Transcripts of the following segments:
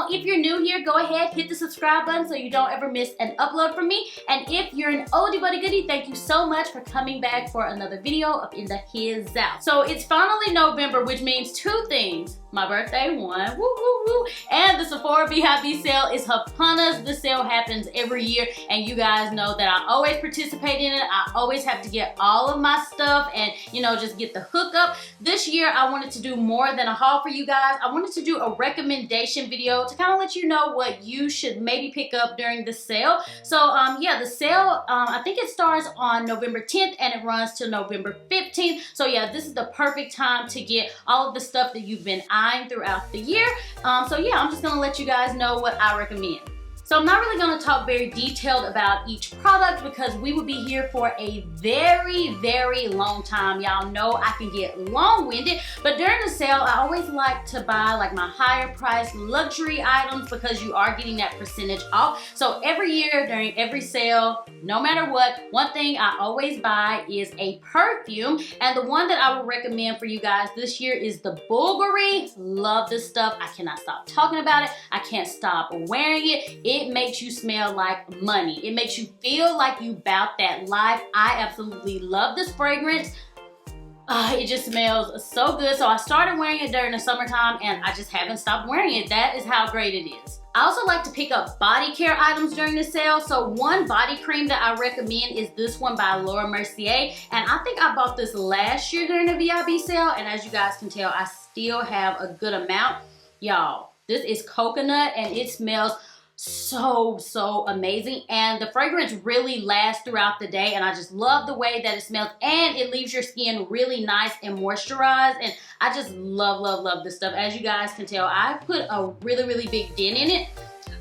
channel. If you're new here, go ahead, hit the subscribe button so you don't ever miss an upload from me. And if you're an oldie buddy goodie, thank you so much for coming back for another video up in the his out. So it's finally November, which means two things. My birthday, one, woo woo woo, and the Sephora VIB sale is upon us. The sale happens every year, and you guys know that I always participate in it. I always have to get all of my stuff and, you know, just get the hookup. This year, I wanted to do more than a haul for you guys. I wanted to do a recommendation video to kind of let you know what you should maybe pick up during the sale. So, yeah, the sale, I think it starts on November 10th, and it runs till November 15th. So, yeah, this is the perfect time to get all of the stuff that you've been eyeing throughout the year. So yeah, I'm just gonna let you guys know what I recommend. So I'm not really gonna talk very detailed about each product because we will be here for a very, very long time. Y'all know I can get long-winded, but during the sale, I always like to buy like my higher priced luxury items because you are getting that percentage off. So every year during every sale, no matter what, one thing I always buy is a perfume, and the one that I will recommend for you guys this year is the Bulgari. Love this stuff. I cannot stop talking about it. I can't stop wearing it. It makes you smell like money. It makes you feel like you bout that life. I absolutely love this fragrance. It just smells so good. So I started wearing it during the summertime and I just haven't stopped wearing it. That is how great it is. I also like to pick up body care items during the sale. So one body cream that I recommend is this one by Laura Mercier. And I think I bought this last year during the VIB sale. And as you guys can tell, I still have a good amount. Y'all, this is coconut and it smells so amazing, and the fragrance really lasts throughout the day, and I just love the way that it smells, and it leaves your skin really nice and moisturized, and I just love this stuff. As you guys can tell, I put a really big dent in it.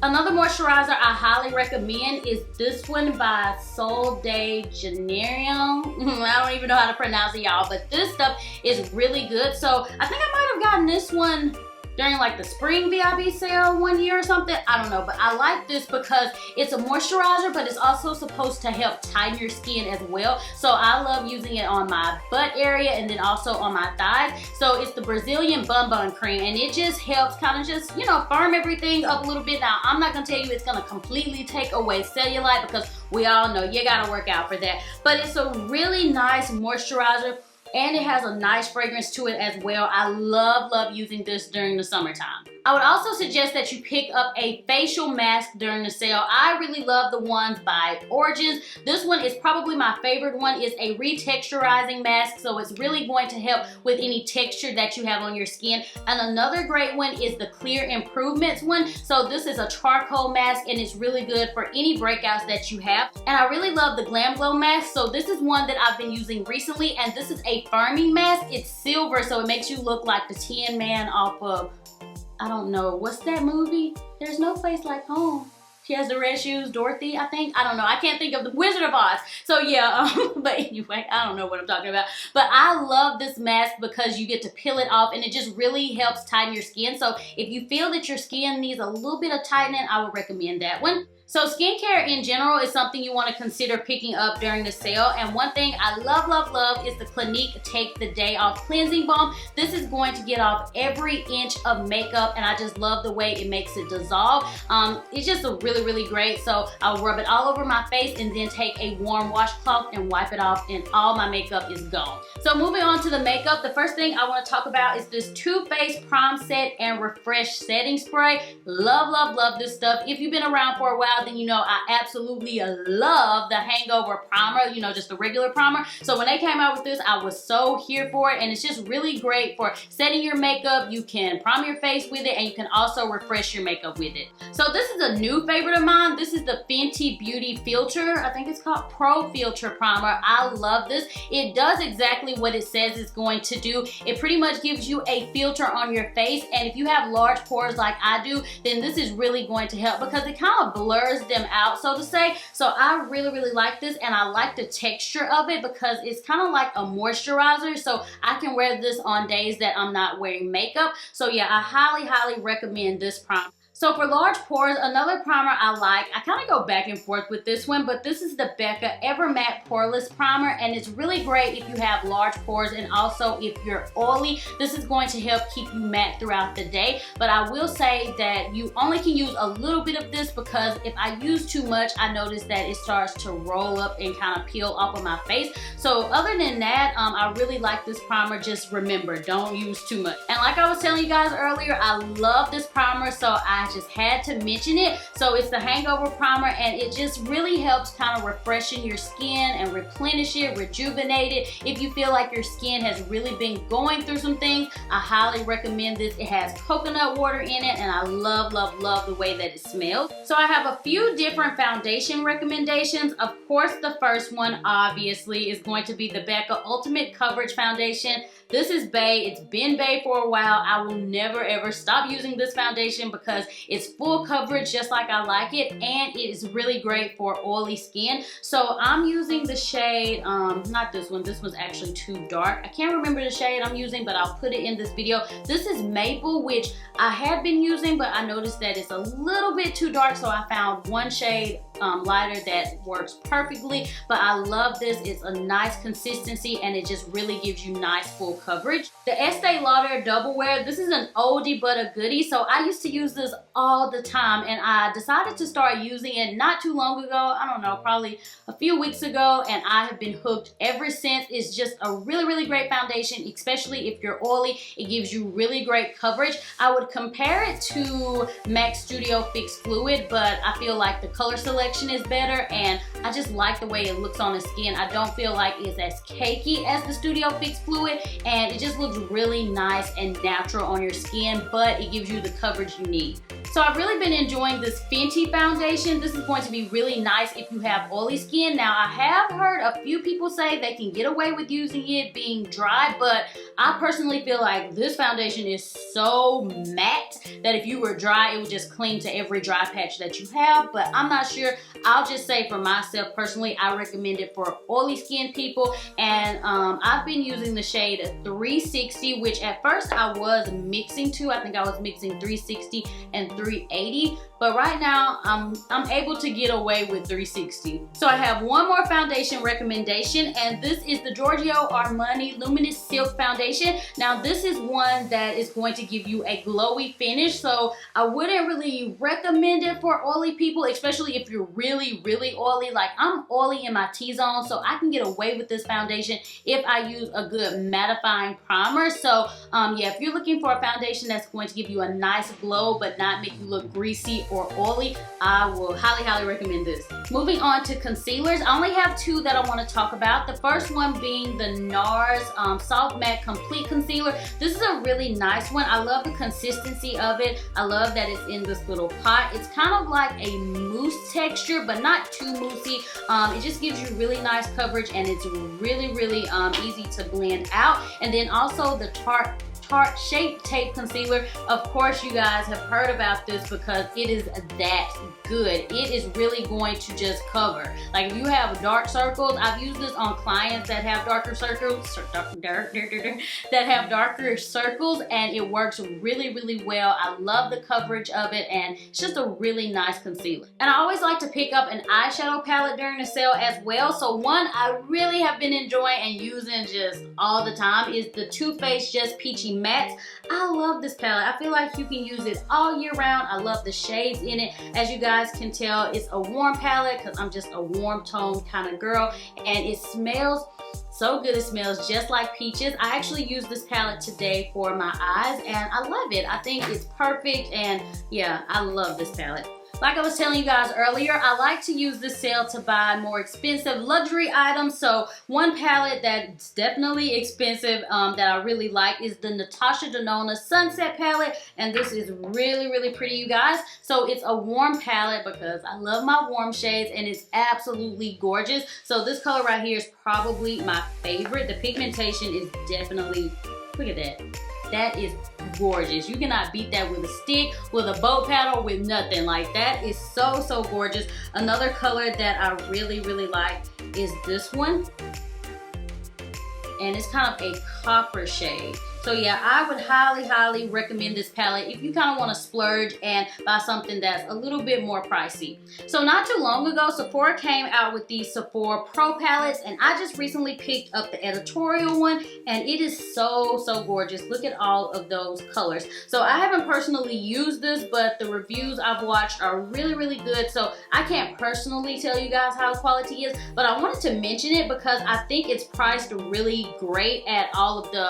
Another moisturizer I highly recommend is this one by Sol de Janeiro. I don't even know how to pronounce it, y'all, but this stuff is really good. So I think I might have gotten this one during like the spring VIB sale one year or something. I don't know, but I like this because it's a moisturizer, but it's also supposed to help tighten your skin as well. So I love using it on my butt area and then also on my thighs. So it's the Brazilian Bun Bun Cream, and it just helps kind of just, you know, firm everything up a little bit. Now, I'm not gonna tell you it's gonna completely take away cellulite because we all know you gotta work out for that. But it's a really nice moisturizer, and it has a nice fragrance to it as well. I love using this during the summertime. I would also suggest that you pick up a facial mask during the sale. I really love the ones by Origins. This one is probably my favorite one. It's a retexturizing mask, so it's really going to help with any texture that you have on your skin. And another great one is the Clear Improvements one. So this is a charcoal mask, and it's really good for any breakouts that you have. And I really love the Glam Glow mask. So this is one that I've been using recently, and this is a firming mask. It's silver, so it makes you look like the Tin Man off of, I don't know, what's that movie? There's No Place Like Home. She has the red shoes, Dorothy, I think. I don't know, I can't think of the Wizard of Oz. So yeah, but anyway, I don't know what I'm talking about. But I love this mask because you get to peel it off, and it just really helps tighten your skin. So if you feel that your skin needs a little bit of tightening, I would recommend that one. So skincare in general is something you want to consider picking up during the sale. And one thing I love is the Clinique Take the Day Off Cleansing Balm. This is going to get off every inch of makeup, and I just love the way it makes it dissolve. It's just a really great. So I'll rub it all over my face and then take a warm washcloth and wipe it off, and all my makeup is gone. So moving on to the makeup, the first thing I want to talk about is this Too Faced Prime Set and Refresh Setting Spray. Love this stuff. If you've been around for a while, then you know I absolutely love the Hangover Primer, you know, just the regular primer. So when they came out with this, I was so here for it, and it's just really great for setting your makeup. You can prime your face with it, and you can also refresh your makeup with it. So this is a new favorite of mine. This is the Fenty Beauty Filter. I think it's called Pro Filter Primer. I love this. It does exactly what it says it's going to do. It pretty much gives you a filter on your face, and if you have large pores like I do, then this is really going to help because it kind of blurs them out, so to say. So I really like this, and I like the texture of it because it's kind of like a moisturizer, so I can wear this on days that I'm not wearing makeup. So yeah, I highly recommend this primer. So for large pores, another primer I like, I kind of go back and forth with this one, but this is the Becca Ever Matte Poreless Primer, and it's really great if you have large pores and also if you're oily. This is going to help keep you matte throughout the day, but I will say that you only can use a little bit of this because if I use too much, I notice that it starts to roll up and kind of peel off of my face. So other than that, I really like this primer. Just remember, don't use too much. And like I was telling you guys earlier, I love this primer, so I just had to mention it. So it's the Hangover Primer, and it just really helps kind of refreshen your skin and replenish it, rejuvenate it. If you feel like your skin has really been going through some things, I highly recommend this. It has coconut water in it, and I love, love, love the way that it smells. So I have a few different foundation recommendations. Of course, the first one obviously is going to be the Becca Ultimate Coverage Foundation. This is Bae. It's been Bae for a while. I will never ever stop using this foundation because it's full coverage just like I like it, and it is really great for oily skin. So I'm using the shade, not this one. This one's actually too dark. I can't remember the shade I'm using, but I'll put it in this video. This is Maple, which I had been using, but I noticed that it's a little bit too dark, so I found one shade lighter that works perfectly. But I love this. It's a nice consistency, and it just really gives you nice full coverage. The Estee Lauder Double Wear, this is an oldie but a goodie. So I used to use this all the time, and I decided to start using it not too long ago. I don't know, probably a few weeks ago, and I have been hooked ever since. It's just a really, really great foundation, especially if you're oily. It gives you really great coverage. I would compare it to MAC Studio Fix Fluid, but I feel like the color selection is better, and I just like the way it looks on the skin. I don't feel like it's as cakey as the Studio Fix Fluid, and it just looks really nice and natural on your skin, but it gives you the coverage you need. So I've really been enjoying this Fenty foundation. This is going to be really nice if you have oily skin. Now, I have heard a few people say they can get away with using it being dry, but I personally feel like this foundation is so matte that if you were dry, it would just cling to every dry patch that you have, but I'm not sure. I'll just say for myself personally, I recommend it for oily skin people, and I've been using the shade 360, which at first I was mixing to. I think I was mixing 360 and 380, but right now I'm able to get away with 360. So I have one more foundation recommendation, and this is the Giorgio Armani Luminous Silk Foundation. Now this is one that is going to give you a glowy finish, so I wouldn't really recommend it for oily people, especially if you're really, really oily. Like, I'm oily in my T-zone, so I can get away with this foundation if I use a good mattifying primer. So yeah, if you're looking for a foundation that's going to give you a nice glow but not make you look greasy or oily, I will highly, highly recommend this. Moving on to concealers, I only have two that I want to talk about. The first one being the NARS Soft Matte Complete Concealer. This is a really nice one. I love the consistency of it. I love that it's in this little pot. It's kind of like a mousse texture, but not too moussey. It just gives you really nice coverage, and it's really, really easy to blend out. And then also the Tarte Shape Tape Concealer. Of course, you guys have heard about this because it is that good. It is really going to just cover. Like, if you have dark circles, I've used this on clients that have darker circles, that have darker circles, and it works really, really well. I love the coverage of it, and it's just a really nice concealer. And I always like to pick up an eyeshadow palette during the sale as well. So one I really have been enjoying and using just all the time is the Too Faced Just Peachy Mattes. I love this palette. I feel like you can use it all year round. I love the shades in it. As you guys can tell, it's a warm palette because I'm just a warm tone kind of girl, and it smells so good. It smells just like peaches. I actually used this palette today for my eyes, and I love it. I think it's perfect, and yeah, I love this palette. Like I was telling you guys earlier, I like to use this sale to buy more expensive luxury items. So one palette that's definitely expensive that I really like is the Natasha Denona Sunset palette. And this is really, really pretty, you guys. So it's a warm palette because I love my warm shades, and it's absolutely gorgeous. So this color right here is probably my favorite. The pigmentation is definitely, look at that. That is gorgeous. You cannot beat that with a stick, with a bow paddle, with nothing. Like, that is so, so gorgeous. Another color that I really, really like is this one. And it's kind of a copper shade. So yeah, I would highly recommend this palette if you kind of want to splurge and buy something that's a little bit more pricey. So not too long ago, Sephora came out with these Sephora Pro palettes, and I just recently picked up the editorial one, and it is so gorgeous. Look at all of those colors. So I haven't personally used this, but the reviews I've watched are really good. So I can't personally tell you guys how the quality is, but I wanted to mention it because I think it's priced really great at all of the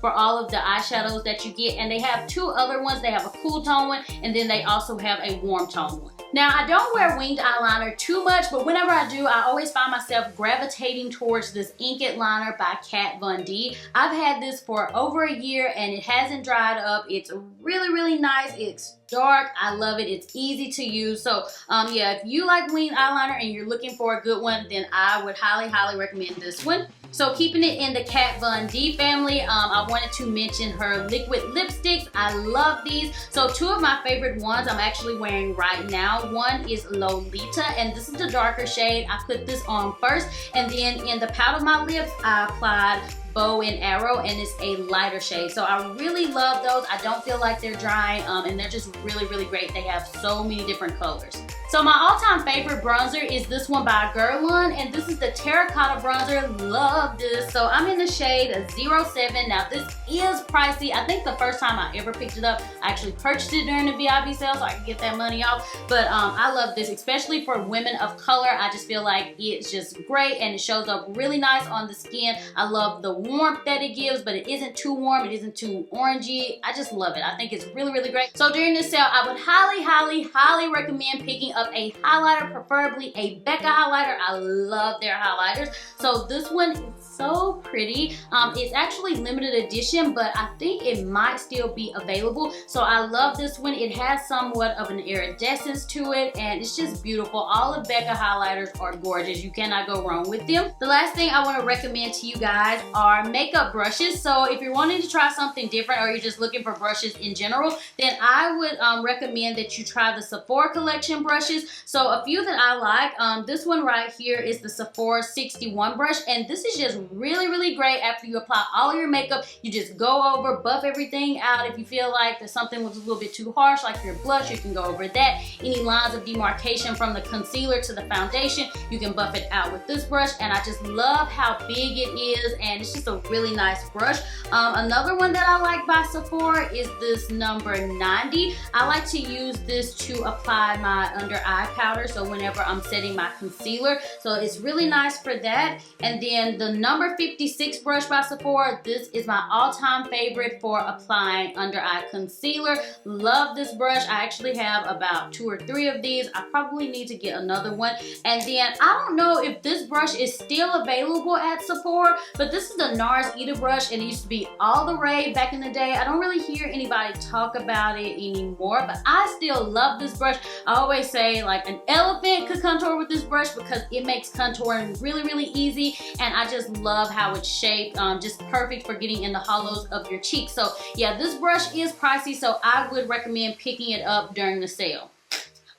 for all of the eyeshadows that you get. And they have two other ones. They have a cool tone one, and then they also have a warm tone one. Now, I don't wear winged eyeliner too much, but whenever I do, I always find myself gravitating towards this Inked liner by Kat Von D. I've had this for over a year and it hasn't dried up. It's really nice. It's dark. I love it. It's easy to use. So yeah, if you like winged eyeliner and you're looking for a good one, then I would highly recommend this one. So keeping it in the Kat Von D family, I wanted to mention her liquid lipsticks. I love these. So two of my favorite ones I'm actually wearing right now. One is Lolita, and this is the darker shade. I put this on first, and then in the pout of my lips, I applied Bow and Arrow, and it's a lighter shade. So I really love those. I don't feel like they're drying, and they're just really great. They have so many different colors. So my all-time favorite bronzer is this one by Guerlain, and this is the Terracotta Bronzer. Love this. So I'm in the shade 07. Now this is pricey. I think the first time I ever picked it up, I actually purchased it during the VIB sale so I could get that money off. But I love this, especially for women of color. I just feel like it's just great, and it shows up really nice on the skin. I love the warmth that it gives, but it isn't too warm. It isn't too orangey. I just love it. I think it's really great. So during this sale, I would highly recommend picking up a highlighter, preferably a Becca highlighter. I love their highlighters. So this one is so pretty. It's actually limited edition, but I think it might still be available. So I love this one. It has somewhat of an iridescence to it, and it's just beautiful. All of Becca highlighters are gorgeous. You cannot go wrong with them. The last thing I want to recommend to you guys are makeup brushes. So if you're wanting to try something different, or you're just looking for brushes in general, then I would recommend that you try the Sephora collection brushes. So a few that I like, this one right here is the Sephora 61 brush, and this is just really great. After you apply all your makeup, you just go over, buff everything out. If you feel like that something was a little bit too harsh, like your blush, you can go over that. Any lines of demarcation from the concealer to the foundation, you can buff it out with this brush, and I just love how big it is, and it's just a really nice brush. Another one that I like by Sephora is this number 90. I like to use this to apply my under eye powder, so whenever I'm setting my concealer, so it's really nice for that. And then the number 56 brush by Sephora, this is my all-time favorite for applying under eye concealer. Love this brush. I actually have about 2 or 3 of these. I probably need to get another one. And then I don't know if this brush is still available at Sephora, but this is the NARS Eater brush, and it used to be all the rage back in the day. I don't really hear anybody talk about it anymore, but I still love this brush. I always say like an elephant could contour with this brush because it makes contouring really easy, and I just love how it's shaped, just perfect for getting in the hollows of your cheeks. So yeah, this brush is pricey, so I would recommend picking it up during the sale.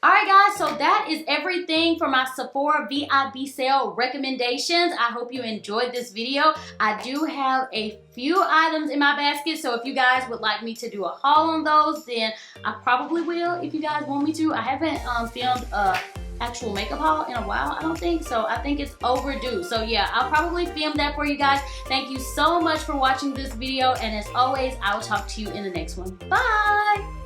Alright guys, so that is everything for my Sephora VIB sale recommendations. I hope you enjoyed this video. I do have a few items in my basket, so if you guys would like me to do a haul on those, then I probably will if you guys want me to. I haven't filmed a actual makeup haul in a while, I don't think, so I think it's overdue. So yeah, I'll probably film that for you guys. Thank you so much for watching this video, and as always, I will talk to you in the next one. Bye!